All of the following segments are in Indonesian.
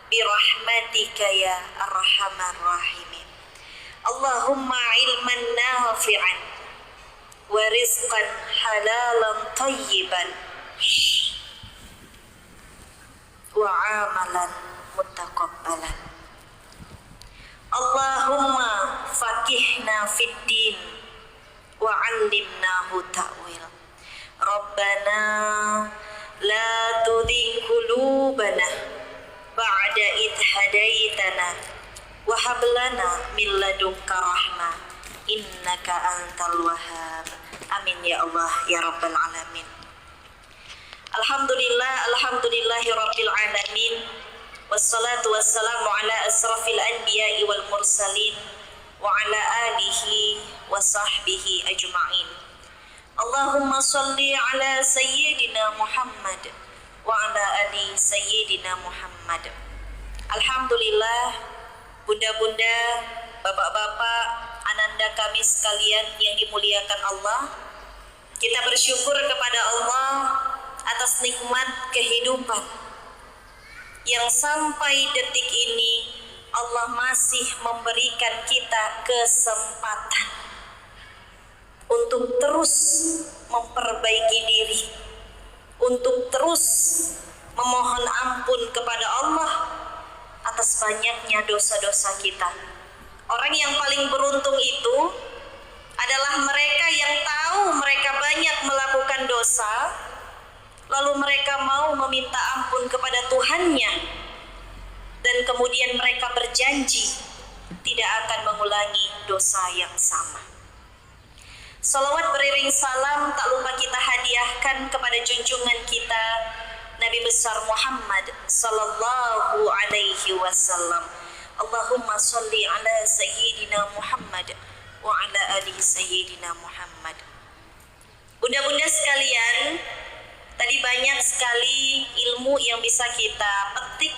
birahmatika ya arhamar rahimin. Allahumma ilman nafi'an wa rizqan halalan tayyiban wa amalan mutaqabbalan. Allahumma faqihna fid din wa 'allimnahu ta'wil. Rabbana la tuzigh qulubana ba'da idh hadaitana wa hab lana min ladunka rahmah innaka antal wahhab. Amin ya Allah ya rabbal alamin. Alhamdulillahi rabbil alamin. Wassalatu wassalamu ala asrafil anbiya'i wal mursalin wa ala alihi wa sahbihi ajma'in. Allahumma salli ala sayyidina Muhammad wa ala ali sayyidina Muhammad. Alhamdulillah, bunda-bunda, bapak-bapak, ananda kami sekalian yang dimuliakan Allah, kita bersyukur kepada Allah atas nikmat kehidupan yang sampai detik ini Allah masih memberikan kita kesempatan untuk terus memperbaiki diri, untuk terus memohon ampun kepada Allah atas banyaknya dosa-dosa kita. Orang yang paling beruntung itu adalah mereka yang tahu mereka banyak melakukan dosa, lalu mereka mau meminta ampun kepada Tuhannya, dan kemudian mereka berjanji tidak akan mengulangi dosa yang sama. Salawat beriring salam tak lupa kita hadiahkan kepada junjungan kita Nabi besar Muhammad sallallahu alaihi wasallam. Allahumma sholli ala sayyidina Muhammad wa ala ali sayyidina Muhammad. Bunda-bunda sekalian, tadi banyak sekali ilmu yang bisa kita petik,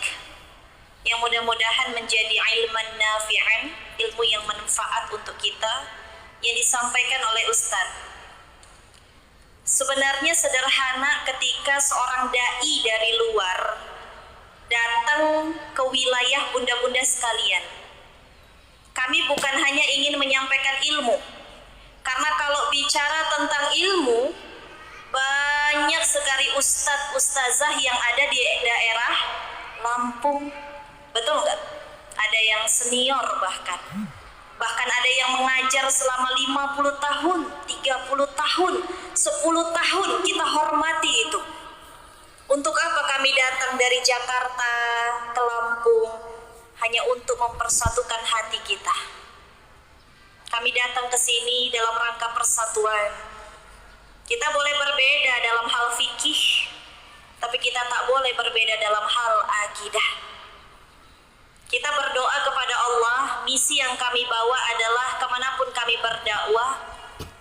yang mudah-mudahan menjadi ilman nafi'an, ilmu yang manfaat untuk kita, yang disampaikan oleh Ustadz. Sebenarnya sederhana ketika seorang da'i dari luar datang ke wilayah bunda-bunda sekalian. Kami bukan hanya ingin menyampaikan ilmu, karena kalau bicara tentang ilmu, banyak sekali ustadz-ustazah yang ada di daerah Lampung. Betul nggak? Ada yang senior bahkan ada yang mengajar selama 50 tahun, 30 tahun, 10 tahun. Kita hormati itu. Untuk apa kami datang dari Jakarta ke Lampung? Hanya untuk mempersatukan hati kita. Kami datang ke sini dalam rangka persatuan. Kita boleh berbeda dalam hal fikih, tapi kita tak boleh berbeda dalam hal akidah. Kita berdoa kepada Allah, misi yang kami bawa adalah kemanapun kami berdakwah,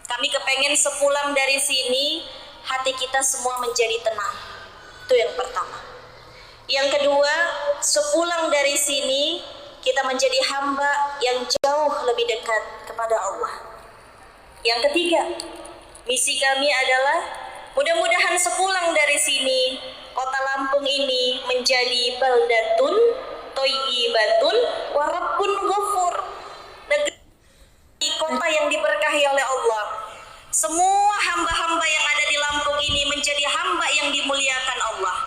kami kepengen sepulang dari sini, hati kita semua menjadi tenang. Itu yang pertama. Yang kedua, sepulang dari sini, kita menjadi hamba yang jauh lebih dekat kepada Allah. Yang ketiga, misi kami adalah mudah-mudahan sepulang dari sini, kota Lampung ini menjadi baldatun thayyibatun wa rabbun ghafur, negeri kota yang diberkahi oleh Allah. Semua hamba-hamba yang ada di Lampung ini menjadi hamba yang dimuliakan Allah.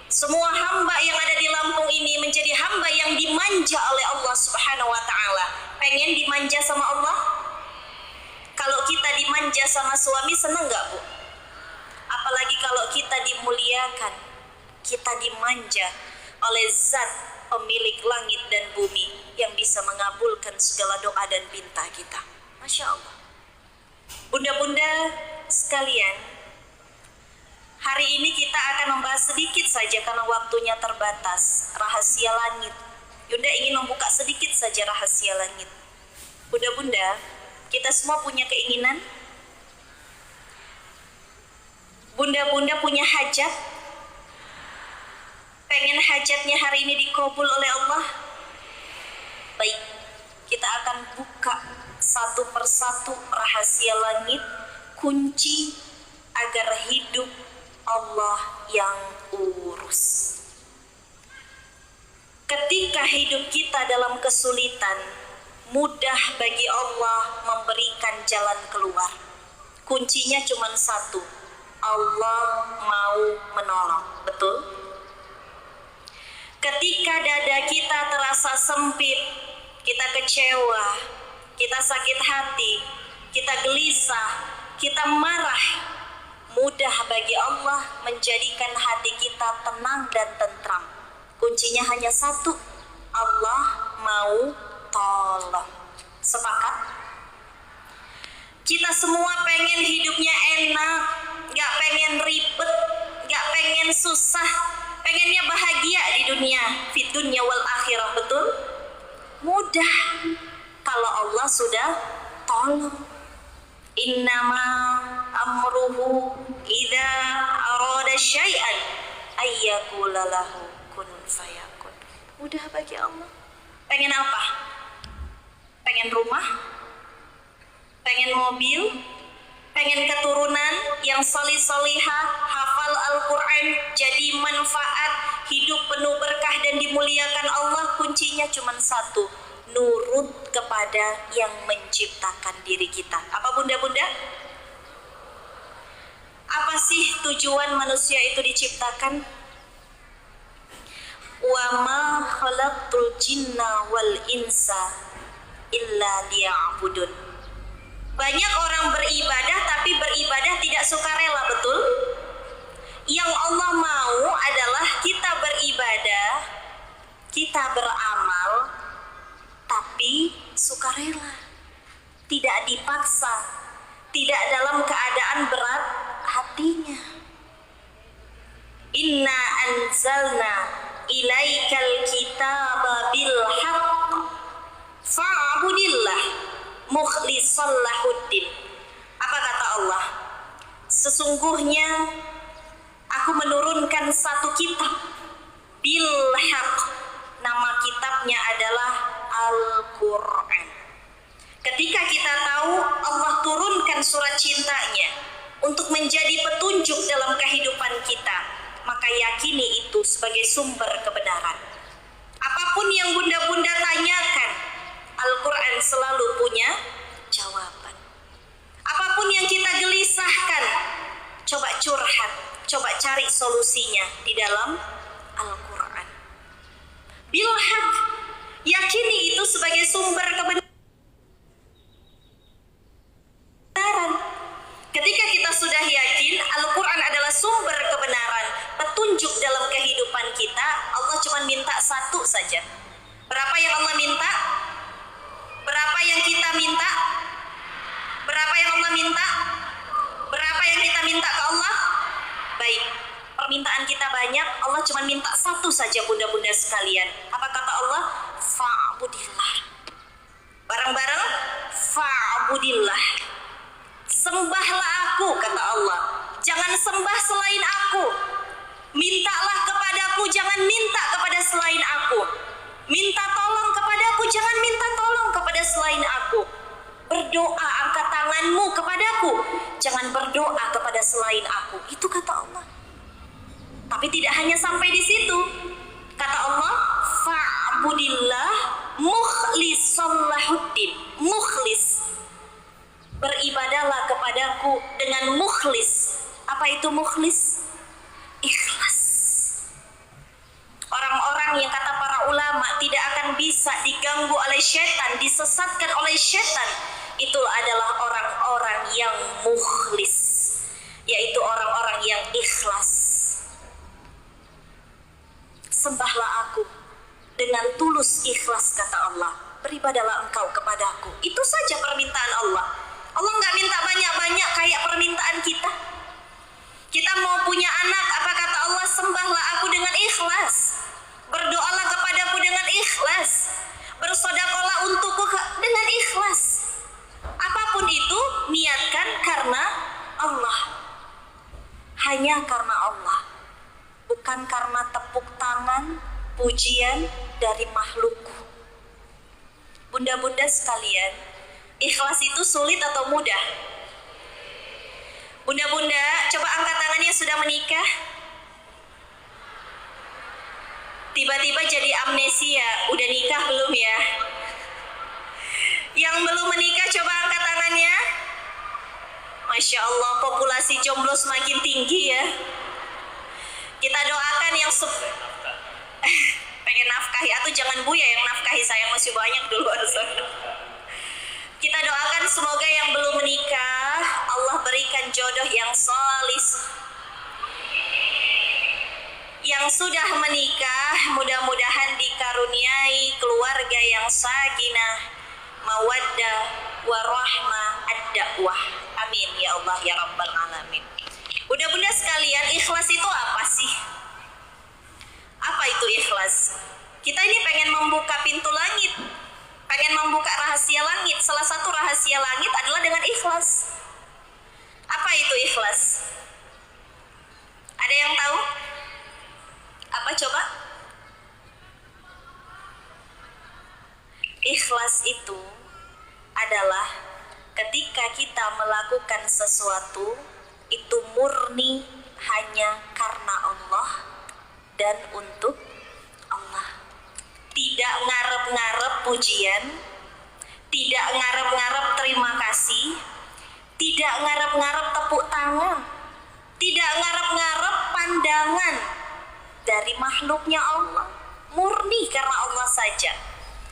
Semua hamba yang ada di Lampung ini menjadi hamba yang dimanja oleh Allah Subhanahu wa ta'ala. Pengen dimanja sama Allah? Kalau kita dimanja sama suami, senang gak, Bu? Apalagi kalau kita dimuliakan, kita dimanja oleh zat pemilik langit dan bumi yang bisa mengabulkan segala doa dan pinta kita. Masya Allah. Bunda-bunda sekalian, hari ini kita akan membahas sedikit saja karena waktunya terbatas, rahasia langit. Yunda ingin membuka sedikit saja rahasia langit. Bunda-bunda, kita semua punya keinginan. Bunda-bunda punya hajat. Pengen hajatnya hari ini dikabul oleh Allah. Baik, kita akan buka satu persatu rahasia langit, kunci agar hidup Allah yang urus. ketika hidup kita dalam kesulitan, mudah bagi Allah memberikan jalan keluar. Kuncinya cuma satu, Allah mau menolong. Betul? Ketika dada kita terasa sempit, kita kecewa, kita sakit hati, kita gelisah, kita marah, mudah bagi Allah menjadikan hati kita tenang dan tentram. Kuncinya hanya satu, Allah mau tolong. Sepakat? Kita semua pengen hidupnya enak, gak pengen ribet, gak pengen susah, pengennya bahagia di dunia, fit dunya wal akhirah. Betul? Mudah kalau Allah sudah tolong. Innama amruhu idza arada syai'an ayyaqula lahu kun fayakun. Mudah bagi Allah. Pengen apa? Pengen rumah? Pengen mobil? Pengen keturunan yang solih-solihah, hafal Al-Quran, jadi manfaat, hidup penuh berkah dan dimuliakan Allah? Kuncinya cuma satu, nurut kepada yang menciptakan diri kita. Apa bunda-bunda? Apa sih tujuan manusia itu diciptakan? Wa ma khalaqtul jinna wal insa illa liya'budun. Banyak orang beribadah tapi beribadah tidak sukarela. Betul? Yang Allah mau adalah kita beribadah, kita beramal, tapi sukarela, tidak dipaksa, tidak dalam keadaan berat hatinya. Inna anzalna ilaikal kitaba bil haqq fa'budillah mukhlishan lahuddin. Apa kata Allah? Sesungguhnya aku menurunkan satu kitab bil haqq. Nama kitabnya adalah Al-Quran. Ketika kita tahu Allah turunkan surat cintanya untuk menjadi petunjuk dalam kehidupan kita, maka yakini itu sebagai sumber kebenaran. Apapun yang bunda-bunda tanyakan, Al-Quran selalu punya jawaban. Apapun yang kita gelisahkan, coba curhat, coba cari solusinya di dalam Al-Quran. Bilhaq, yakini itu sebagai sumber kebenaran. Ketika kita sudah yakin Al-Quran adalah sumber kebenaran, petunjuk dalam kehidupan kita, Allah cuma minta satu saja. Berapa yang Allah minta? Berapa yang kita minta? Berapa yang Allah minta? Berapa yang kita minta ke Allah? Baik, permintaan kita banyak, Allah cuma minta satu saja bunda-bunda sekalian. Apa kata Allah? Fa'budillah. Bareng-bareng, fa'budillah. Sembahlah aku, kata Allah. Jangan sembah selain aku. Mintalah kepadaku, jangan minta kepada selain aku. Minta tolong kepadaku, jangan minta tolong kepada selain aku. Berdoa, angkat tanganmu kepadaku, jangan berdoa kepada selain aku. Itu kata Allah. Tapi tidak hanya sampai di situ. Kata Allah, fa'budillah mukhlishan lahuddin. Mukhlis. Beribadahlah kepadaku dengan mukhlis. Apa itu mukhlis? Ikhlas. Orang-orang yang kata para ulama tidak akan bisa diganggu oleh syaitan, disesatkan oleh syaitan, itu adalah orang-orang yang mukhlis, yaitu orang-orang yang ikhlas. Sembahlah aku dengan tulus ikhlas, kata Allah. Beribadahlah engkau kepadaku. Itu saja permintaan Allah. Allah nggak minta banyak-banyak kayak permintaan kita. Kita mau punya anak, apa kata Allah? Sembahlah aku dengan ikhlas. Berdoalah kepadaku dengan ikhlas. Bersedekahlah untukku dengan ikhlas. Apapun itu, niatkan karena Allah. Hanya karena Allah. Bukan karena tepuk tangan, pujian dari makhluk. Bunda-bunda sekalian, ikhlas itu sulit atau mudah? Bunda-bunda, coba angkat tangan yang sudah menikah. Tiba-tiba jadi amnesia. Udah nikah belum ya? Yang belum menikah coba angkat tangannya. Masya Allah, populasi jomblo semakin tinggi ya. Kita doakan yang pengen nafkahi, atau jangan Buya yang nafkahi, saya masih banyak di luar sana. Kita doakan semoga yang belum menikah Allah berikan jodoh yang solis. Yang sudah menikah mudah-mudahan dikaruniai keluarga yang sakinah, mawaddah, warahmah, ad-da'wah. Amin ya Allah ya Rabbal Alamin. Bunda-bunda sekalian, ikhlas itu apa sih? Apa itu ikhlas? Kita ini pengen membuka pintu langit, pengen membuka rahasia langit. Salah satu rahasia langit adalah dengan ikhlas. Apa itu ikhlas? Ada yang tahu? Apa coba? Ikhlas itu adalah ketika kita melakukan sesuatu itu murni hanya karena Allah dan untuk Allah. Tidak ngarep-ngarep pujian, tidak ngarep-ngarep terima kasih, tidak ngarep-ngarep tepuk tangan, tidak ngarep-ngarep pandangan dari makhluknya Allah, murni karena Allah saja.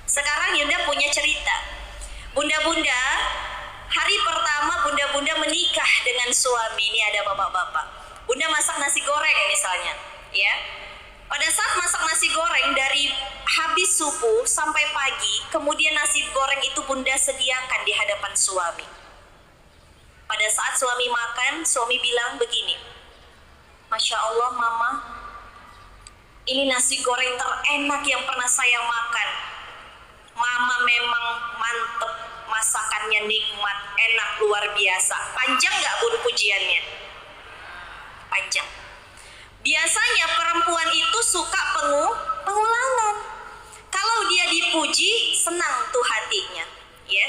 Sekarang Yunda punya cerita. Bunda-bunda, hari pertama bunda-bunda menikah dengan suami, ini ada bapak-bapak. Bunda masak nasi goreng misalnya, ya. Pada saat masak nasi goreng dari habis subuh sampai pagi, kemudian nasi goreng itu bunda sediakan di hadapan suami. Pada saat suami makan, suami bilang begini, Masya Allah mama, ini nasi goreng terenak yang pernah saya makan. Mama memang mantep, masakannya nikmat, enak luar biasa. Panjang gak bun pujiannya? Panjang. Biasanya perempuan itu suka pengulangan. Kalau dia dipuji, senang tuh hatinya, ya.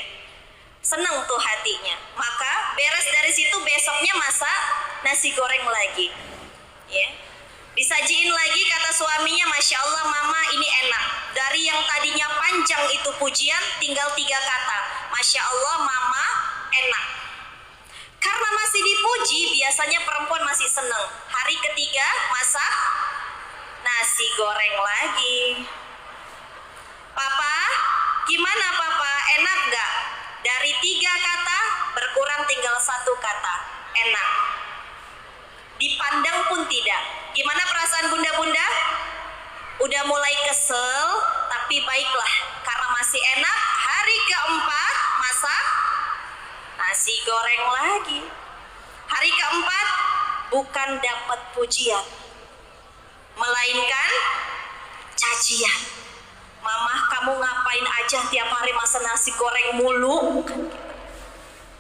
Senang tuh hatinya. Maka beres dari situ besoknya masak nasi goreng lagi, ya. Disajiin lagi, kata suaminya, Masya Allah mama ini enak. Dari yang tadinya panjang itu pujian, tinggal 3 kata, Masya Allah mama enak. Karena masih dipuji, biasanya perempuan masih seneng. Hari ketiga masak nasi goreng lagi. Papa, gimana papa, enak gak? Dari 3 kata berkurang tinggal 1 kata, enak. Dipandang pun tidak. Gimana perasaan bunda-bunda? Udah mulai kesel, tapi baiklah, karena masih enak. Hari keempat masak nasi goreng lagi. Hari keempat bukan dapat pujian, melainkan cacian. Mama, kamu ngapain aja tiap hari masak nasi goreng mulu?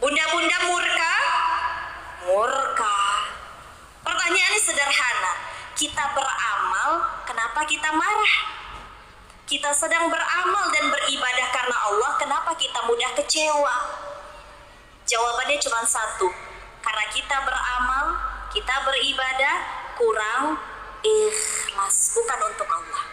Bunda-bunda murka? Murka. Pertanyaannya sederhana, kita beramal, kenapa kita marah? Kita sedang beramal dan beribadah karena Allah, kenapa kita mudah kecewa? Jawabannya cuma satu, karena kita beramal, kita beribadah, kurang ikhlas, bukan untuk Allah.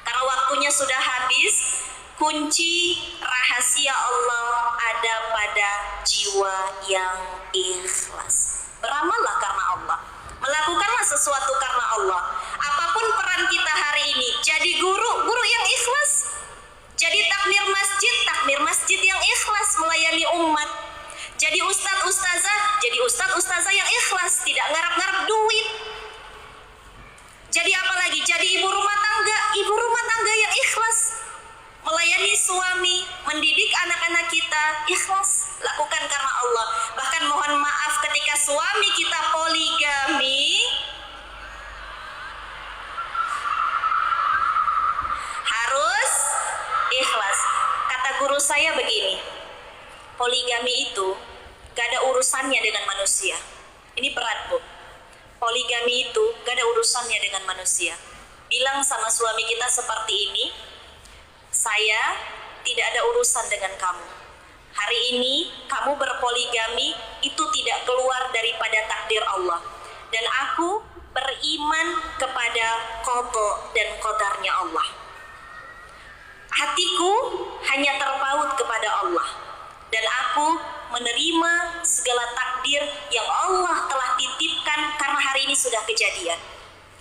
Karena waktunya sudah habis, kunci rahasia Allah ada pada jiwa yang ikhlas. Beramallah karena Allah, melakukanlah sesuatu karena Allah. Apapun peran kita hari ini, jadi guru yang ikhlas, jadi takmir masjid yang ikhlas melayani umat, jadi jadi ustaz-ustazah yang ikhlas, tidak ngarep-ngarep duit. Jadi apa lagi? Jadi ibu rumah tangga yang ikhlas, melayani suami, mendidik anak-anak kita, ikhlas, lakukan karena Allah. Bahkan mohon maaf ketika suami kita poligami, harus ikhlas. Kata guru saya begini, poligami itu gak ada urusannya dengan manusia. Ini berat bu. Poligami itu gak ada urusannya dengan manusia. Bilang sama suami kita seperti ini, saya tidak ada urusan dengan kamu. Hari ini kamu berpoligami, itu tidak keluar daripada takdir Allah. Dan aku beriman kepada qada dan qadarnya Allah. Hatiku hanya terpaut kepada Allah, dan aku menerima segala takdir yang Allah telah titipkan karena hari ini sudah kejadian.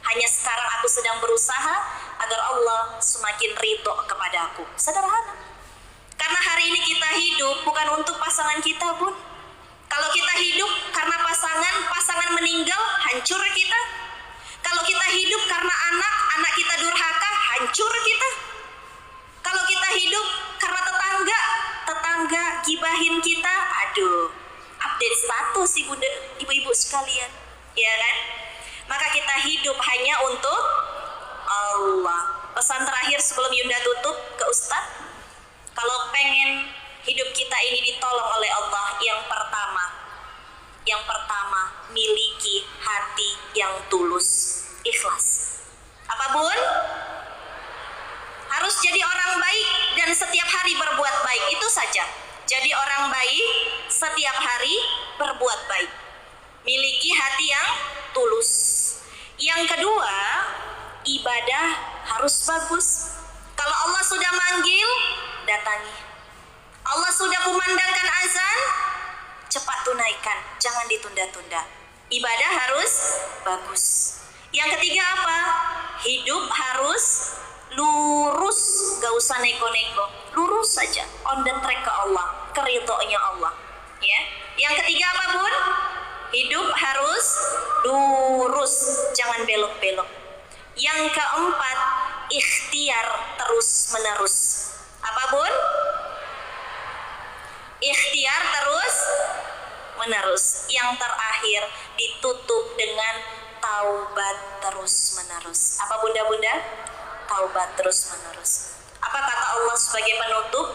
Hanya sekarang aku sedang berusaha agar Allah semakin ridho kepada aku. Sederhana. Karena hari ini kita hidup bukan untuk pasangan kita, Bun. Kalau kita hidup karena pasangan meninggal, hancur kita. Kalau kita hidup karena anak kita durhaka, hancur kita. Kalau kita hidup karena tetangga gibahin kita, aduh, update status ibu-ibu sekalian, ya kan? Maka kita hidup hanya untuk Allah. Pesan terakhir sebelum Yunda tutup ke Ustadz, kalau pengen hidup kita ini ditolong oleh Allah, yang pertama miliki hati yang tulus, ikhlas. Apa, Bun? Harus jadi orang baik dan setiap hari berbuat baik, itu saja. Jadi orang baik, setiap hari berbuat baik. Miliki hati yang tulus. Yang kedua, ibadah harus bagus. Kalau Allah sudah manggil, datangi. Allah sudah kumandangkan azan, cepat tunaikan, jangan ditunda-tunda. Ibadah harus bagus. Yang ketiga apa? Hidup harus lurus, gak usah neko-neko, lurus saja, on the track ke Allah, ke ridhonya Allah, ya. Yang ketiga apa, Bun? Hidup harus lurus, jangan belok-belok. Yang keempat, ikhtiar terus menerus. Apa, Bun? Ikhtiar terus menerus. Yang terakhir ditutup dengan taubat terus menerus. Apa, bunda-bunda? Taubat terus menerus. Apa kata Allah sebagai penutup?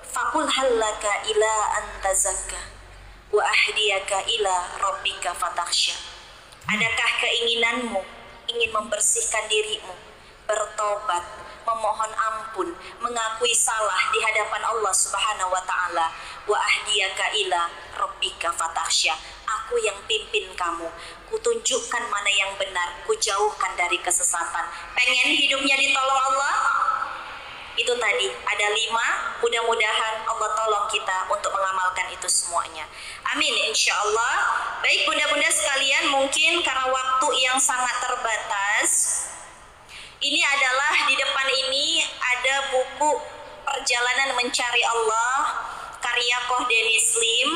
Faqul hallaka ila anta zakka wa ahdiyaka ila rabbika fatakhsha. Adakah keinginanmu ingin membersihkan dirimu, bertobat, memohon ampun, mengakui salah di hadapan Allah Subhanahu wa taala, wa ahdiyaka ila rabbika fatakhsha. Aku yang pimpin kamu, kutunjukkan mana yang benar, kujauhkan dari kesesatan. Pengen hidupnya ditolong Allah? Itu tadi, ada 5, mudah-mudahan Allah tolong kita untuk mengamalkan itu semuanya. Amin, insya Allah. Baik bunda-bunda sekalian, mungkin karena waktu yang sangat terbatas, ini adalah di depan ini ada buku Perjalanan Mencari Allah, karya Koh Denis Lim,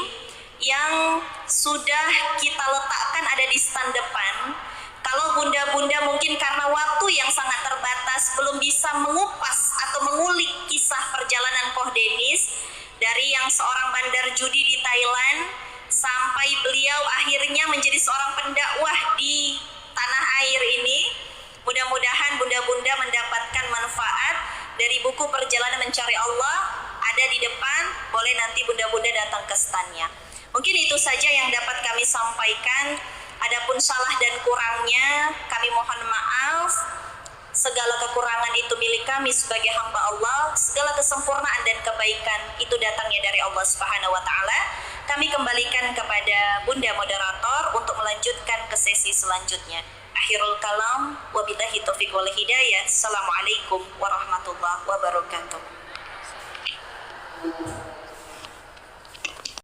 yang sudah kita letakkan ada di stand depan. Kalau bunda-bunda mungkin karena waktu yang sangat terbatas belum bisa mengupas atau mengulik kisah perjalanan Koh Denis dari yang seorang bandar judi di Thailand sampai beliau akhirnya menjadi seorang pendakwah di tanah air ini, mudah-mudahan bunda-bunda mendapatkan manfaat dari buku Perjalanan Mencari Allah, ada di depan, boleh nanti bunda-bunda datang ke standnya. Mungkin itu saja yang dapat kami sampaikan. Adapun salah dan kurangnya kami mohon maaf. Segala kekurangan itu milik kami sebagai hamba Allah. Segala kesempurnaan dan kebaikan itu datangnya dari Allah Subhanahu wa taala. Kami kembalikan kepada Bunda moderator untuk melanjutkan ke sesi selanjutnya. Akhirul kalam, wabillahi taufiq wal hidayah. Assalamualaikum warahmatullahi wabarakatuh.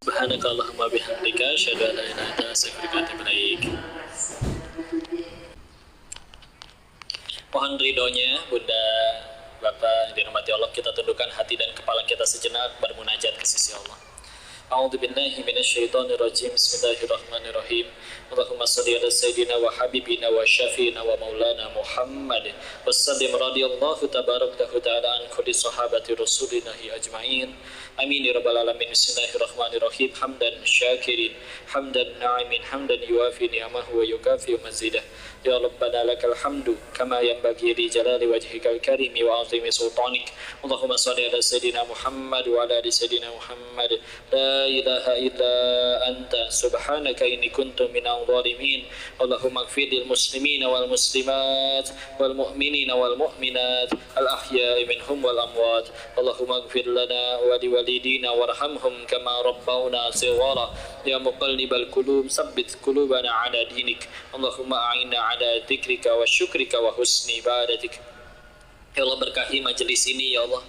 Subhanaka Allahumma bihamdika asyhadu an la ilaha illa anta astaghfiruka wa atubu ilaik. Mohon ridhonya Bunda Bapak yang dirahmati Allah, kita tundukkan hati dan kepala kita sejenak bermunajat ke sisi Allah. A'udzu billahi minasyaitonir rajim. Bismillahirrahmanirrahim. Allahumma shalli ala sayyidina wa habibina wa syafiina wa maulana Muhammad wa sallim radhiyallahu tabaraka ta'ala an kulli sahabati rasulillahi ajma'in. Amin ya rabbal alamin. Bismillahirrahmanirrahim. Hamdan syakirin, hamdan na'imin, hamdan yuwafi ni'amahu wa yukafi mazidah. Ya Rabbana lakal hamdu kama yanbaghi li jalali wajhikal karimi wa 'azimi sultanik. Allahumma shalli ala sayyidina Muhammad wa ala ali sayyidina Muhammad. La ilaha illa anta subhanaka inni kuntu minal zalimin. Allahumma ighfir lil muslimina wal muslimat wal mu'minina wal mu'minat al ahya'i minhum wal amwat. Allahumma ighfir lana wa liwalidina warhamhum kama rabbawna shighara. Ya muqallibal qulub tsabbit qulubana ala dinik. Allahumma a'inna ala dzikrika wa syukrika wa husni ibadatik. Ya Allah, berkahi majelis ini ya Allah,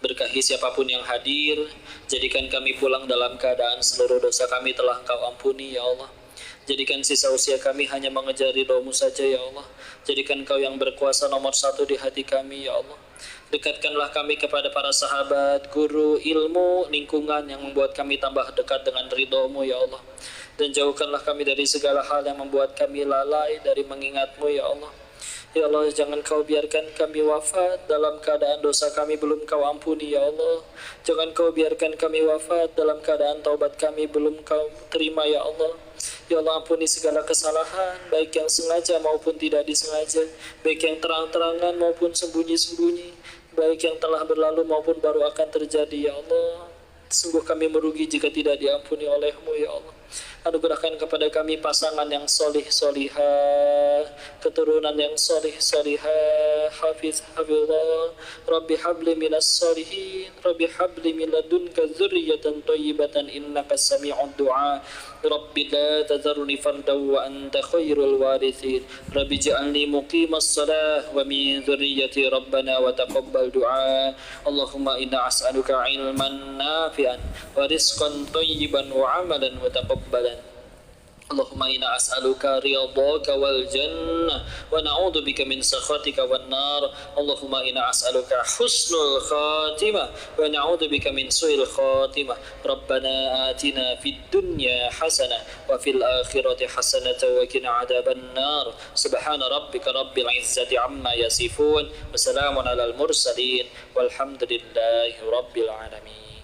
berkahi siapapun yang hadir, jadikan kami pulang dalam keadaan seluruh dosa kami telah Engkau ampuni ya Allah. Jadikan sisa usia kami hanya mengejar ridha-Mu saja ya Allah. Jadikan Engkau yang berkuasa nomor satu di hati kami ya Allah. Dekatkanlah kami kepada para sahabat, guru, ilmu, lingkungan yang membuat kami tambah dekat dengan ridha-Mu ya Allah. Dan jauhkanlah kami dari segala hal yang membuat kami lalai dari mengingat-Mu ya Allah. Ya Allah, jangan Kau biarkan kami wafat dalam keadaan dosa kami belum Kau ampuni ya Allah. Jangan Kau biarkan kami wafat dalam keadaan taubat kami belum Kau terima ya Allah. Ya Allah, ampuni segala kesalahan, baik yang sengaja maupun tidak disengaja, baik yang terang-terangan maupun sembunyi-sembunyi, baik yang telah berlalu maupun baru akan terjadi ya Allah. Sungguh kami merugi jika tidak diampuni oleh-Mu ya Allah. Anugerahkan kepada kami pasangan yang solih solihah, keturunan yang solih solihah, hafiz hafizah. Rabbi habli minas solihin, Rabbi habli min ladunka dzurriyyatan thayyibatan innaka sami'ud du'a. Rabbi la tadharni fardan wa anta khairul warithin. Rabbi ij'alni muqimas salah wa min dzurriyyati rabbana wa taqabbal du'a. Allahumma inna as'aluka ilman nafi'an wa rizqan thayyiban wa amalan mutaqabbalan. Allahumma inna as'aluka ridhaka wal jannah wa na'udzu bika min sakhatika wan nar. Allahumma inna as'aluka husnul khatimah wa na'udzu bika min su'il khatimah. Rabbana atina fid dunya hasanah wa fil akhirati hasanah wa qina adzaban nar. Subhana rabbika rabbil izzati amma yasifun wa salamun alal mursalin walhamdulillahi rabbil alamin.